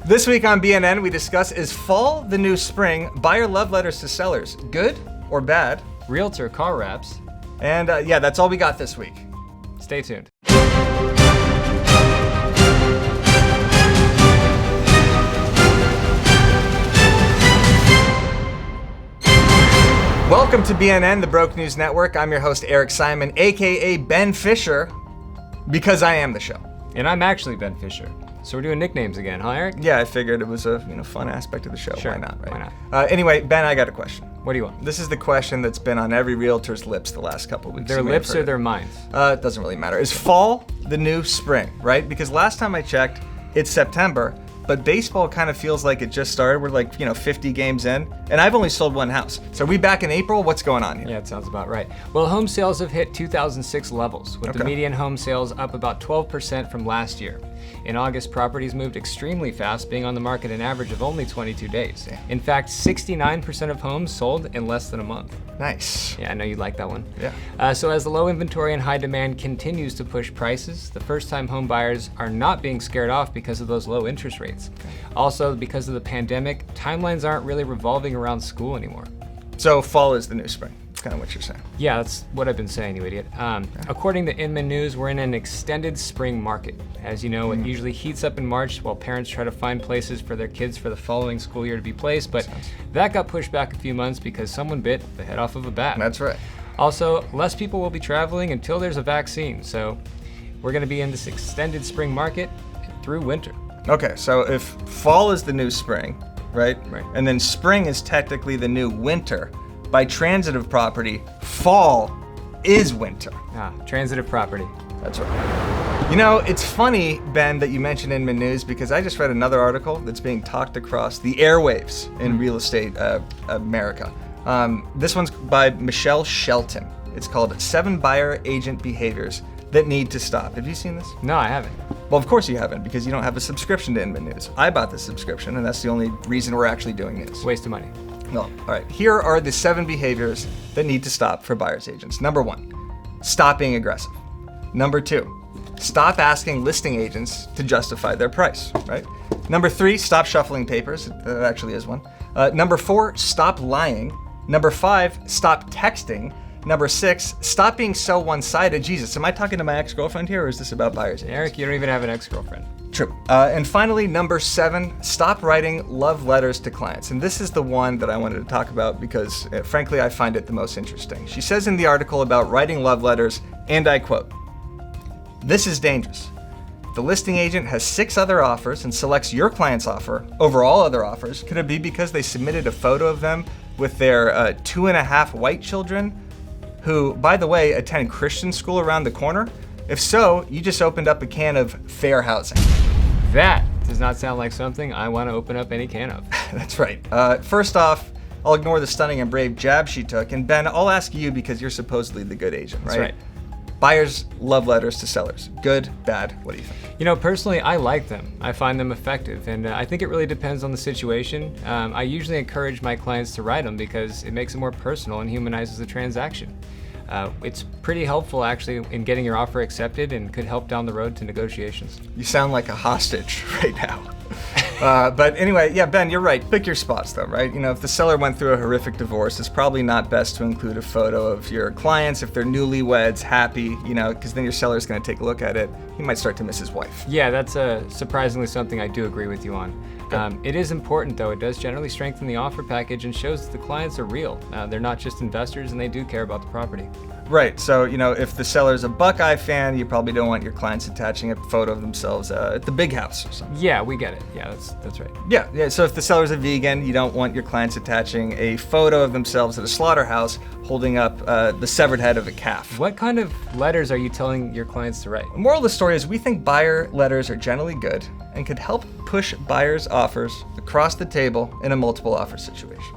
This week on BNN, we discuss, is fall the new spring? Buyer love letters to sellers, good or bad? Realtor car wraps. And yeah, that's all we got this week. Stay tuned. Welcome to BNN, the Broke News Network. I'm your host, Eric Simon, aka Ben Fisher, because I am the show. And I'm actually Ben Fisher. So we're doing nicknames again, huh, Eric? Yeah, I figured it was a fun aspect of the show. Sure. Why not, right? Why not? Anyway, Ben, I got a question. What do you want? This is the question that's been on every realtor's lips the last couple of weeks. Their lips or their minds? It doesn't really matter. Is fall the new spring, right? Because last time I checked, it's September, but baseball kind of feels like it just started. We're like, 50 games in, and I've only sold one house. So are we back in April? What's going on here? Yeah, it sounds about right. Well, home sales have hit 2006 levels, with the median home sales up about 12% from last year. In August, properties moved extremely fast, being on the market an average of only 22 days. In fact, 69% of homes sold in less than a month. Nice. Yeah, I know you'd like that one. Yeah. So as the low inventory and high demand continues to push prices, the first-time home buyers are not being scared off because of those low interest rates. Also, because of the pandemic, timelines aren't really revolving around school anymore. So fall is the new spring. That's kind of what you're saying. Yeah, that's what I've been saying, you idiot. According to Inman News, we're in an extended spring market. As you know, it usually heats up in March while parents try to find places for their kids for the following school year to be placed, but that got pushed back a few months because someone bit the head off of a bat. That's right. Also, less people will be traveling until there's a vaccine, so we're gonna be in this extended spring market through winter. Okay, so if fall is the new spring, right? Right. And then spring is technically the new winter, by transitive property, fall is winter. Transitive property. That's right. It's funny, Ben, that you mentioned Inman News because I just read another article that's being talked across the airwaves in real estate America. This one's by Michelle Shelton. It's called 7 Buyer Agent Behaviors That Need to Stop. Have you seen this? No, I haven't. Well, of course you haven't, because you don't have a subscription to Inman News. I bought the subscription, and that's the only reason we're actually doing news. Waste of money. Well, all right. Here are the 7 behaviors that need to stop for buyer's agents. Number 1, stop being aggressive. Number 2, stop asking listing agents to justify their price, right? Number 3, stop shuffling papers. That actually is one. Number 4, stop lying. Number 5, stop texting. Number 6, stop being so one-sided. Jesus, am I talking to my ex-girlfriend here, or is this about buyer's agents? Eric, you don't even have an ex-girlfriend. True. And finally, number 7, stop writing love letters to clients. And this is the one that I wanted to talk about because, frankly, I find it the most interesting. She says in the article about writing love letters, and I quote, "This is dangerous. The listing agent has 6 other offers and selects your client's offer over all other offers. Could it be because they submitted a photo of them with their 2.5 white children who, by the way, attend Christian school around the corner? If so, you just opened up a can of fair housing." That does not sound like something I want to open up any can of. That's right. First off, I'll ignore the stunning and brave jab she took. And Ben, I'll ask you because you're supposedly the good agent, right? That's right. Buyers love letters to sellers. Good, bad, what do you think? Personally, I like them. I find them effective, and I think it really depends on the situation. I usually encourage my clients to write them because it makes it more personal and humanizes the transaction. It's pretty helpful, actually, in getting your offer accepted and could help down the road to negotiations. You sound like a hostage right now. But anyway, yeah, Ben, you're right. Pick your spots, though, right? If the seller went through a horrific divorce, it's probably not best to include a photo of your clients if they're newlyweds, happy, because then your seller's going to take a look at it. He might start to miss his wife. Yeah, that's surprisingly something I do agree with you on. It is important, though. It does generally strengthen the offer package and shows that the clients are real. They're not just investors, and they do care about the property. Right. So, if the seller's a Buckeye fan, you probably don't want your clients attaching a photo of themselves at the big house or something. Yeah, we get it. Yeah, that's right. Yeah. So if the seller's a vegan, you don't want your clients attaching a photo of themselves at a slaughterhouse holding up the severed head of a calf. What kind of letters are you telling your clients to write? The moral of the story is we think buyer letters are generally good and could help push buyers' offers across the table in a multiple offer situation.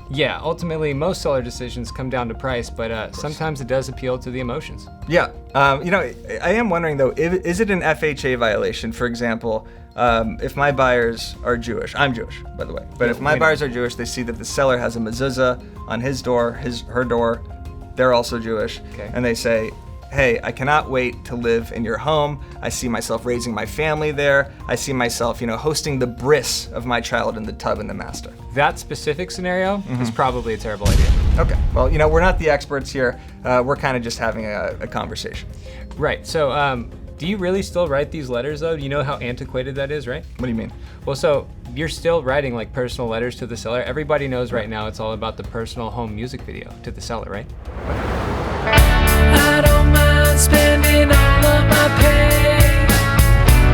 Yeah, ultimately, most seller decisions come down to price, but sometimes it does appeal to the emotions. Yeah. I am wondering, though, is it an FHA violation, for example, if my buyers are Jewish? I'm Jewish, by the way. But if my buyers are Jewish, they see that the seller has a mezuzah on his door, her door, they're also Jewish, okay. And they say, hey, I cannot wait to live in your home. I see myself raising my family there. I see myself, hosting the bris of my child in the tub in the master. That specific scenario is probably a terrible idea. Okay, well, we're not the experts here. We're kind of just having a conversation. Right, so do you really still write these letters though? You know how antiquated that is, right? What do you mean? Well, so you're still writing like personal letters to the seller. Everybody knows right now it's all about the personal home music video to the seller, right? I don't mind spending all of my pay,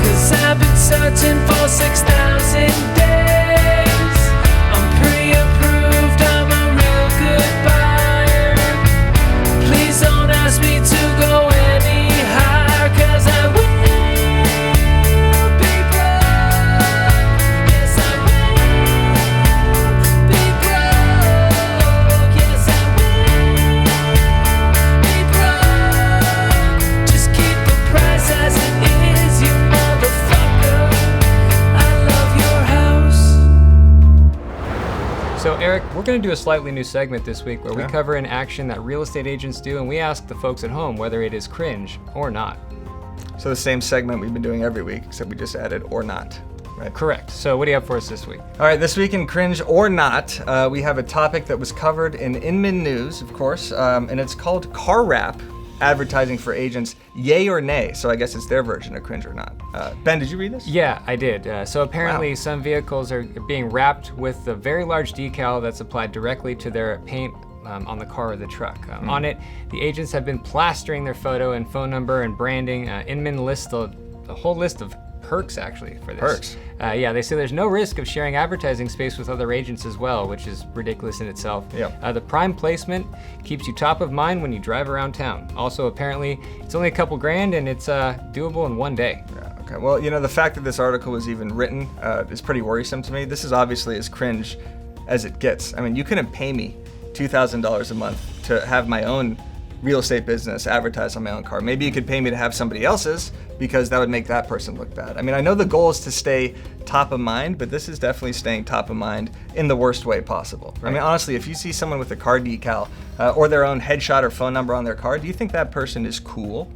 'cause I've been searching for 6,000 days. I'm pre-approved, I'm a real good buyer. Please don't ask me to go any higher, 'cause I will be broke. Yes, I will be broke. Yes, I will be broke. Just keep the price as it is, you motherfucker. I love your house. So Eric, we're gonna do a slightly new segment this week where we Okay. cover an action that real estate agents do, and we ask the folks at home whether it is cringe or not. So the same segment we've been doing every week, except we just added or not, right? Correct. So what do you have for us this week? All right, this week in Cringe or Not, we have a topic that was covered in Inman News, of course, and it's called car wrap advertising for agents, yay or nay. So I guess it's their version of Cringe or Not. Ben, did you read this? Yeah, I did. So apparently Wow. some vehicles are being wrapped with a very large decal that's applied directly to their paint on the car or the truck. On it, the agents have been plastering their photo and phone number and branding. Inman lists a whole list of perks actually for this. Perks? Yeah, they say there's no risk of sharing advertising space with other agents as well, which is ridiculous in itself. Yep. The prime placement keeps you top of mind when you drive around town. Also, apparently, it's only a couple grand and it's doable in one day. Yeah, okay. Well, the fact that this article was even written is pretty worrisome to me. This is obviously as cringe as it gets. I mean, you couldn't pay me $2,000 a month to have my own real estate business advertise on my own car. Maybe you could pay me to have somebody else's, because that would make that person look bad. I mean, I know the goal is to stay top of mind, but this is definitely staying top of mind in the worst way possible. Right. I mean, honestly, if you see someone with a car decal or their own headshot or phone number on their car, do you think that person is cool?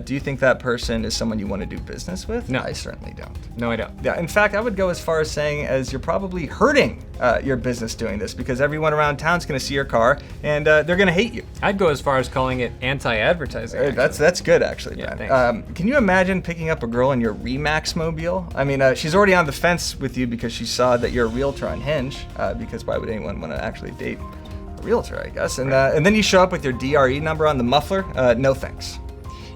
Do you think that person is someone you want to do business with? No. I certainly don't. No, I don't. Yeah, in fact, I would go as far as saying as you're probably hurting your business doing this, because everyone around town's going to see your car and they're going to hate you. I'd go as far as calling it anti-advertising. Hey, actually. that's good, actually, Yeah, Ben. thanks. Can you imagine picking up a girl in your Remax mobile? I mean, she's already on the fence with you because she saw that you're a realtor on Hinge, because why would anyone want to actually date a realtor, I guess? And then you show up with your DRE number on the muffler. No thanks.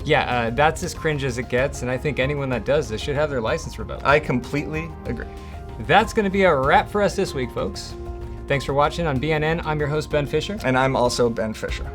Yeah, that's as cringe as it gets, and I think anyone that does this should have their license revoked. I completely agree. That's going to be a wrap for us this week, folks. Thanks for watching on BNN. I'm your host, Ben Fisher. And I'm also Ben Fisher.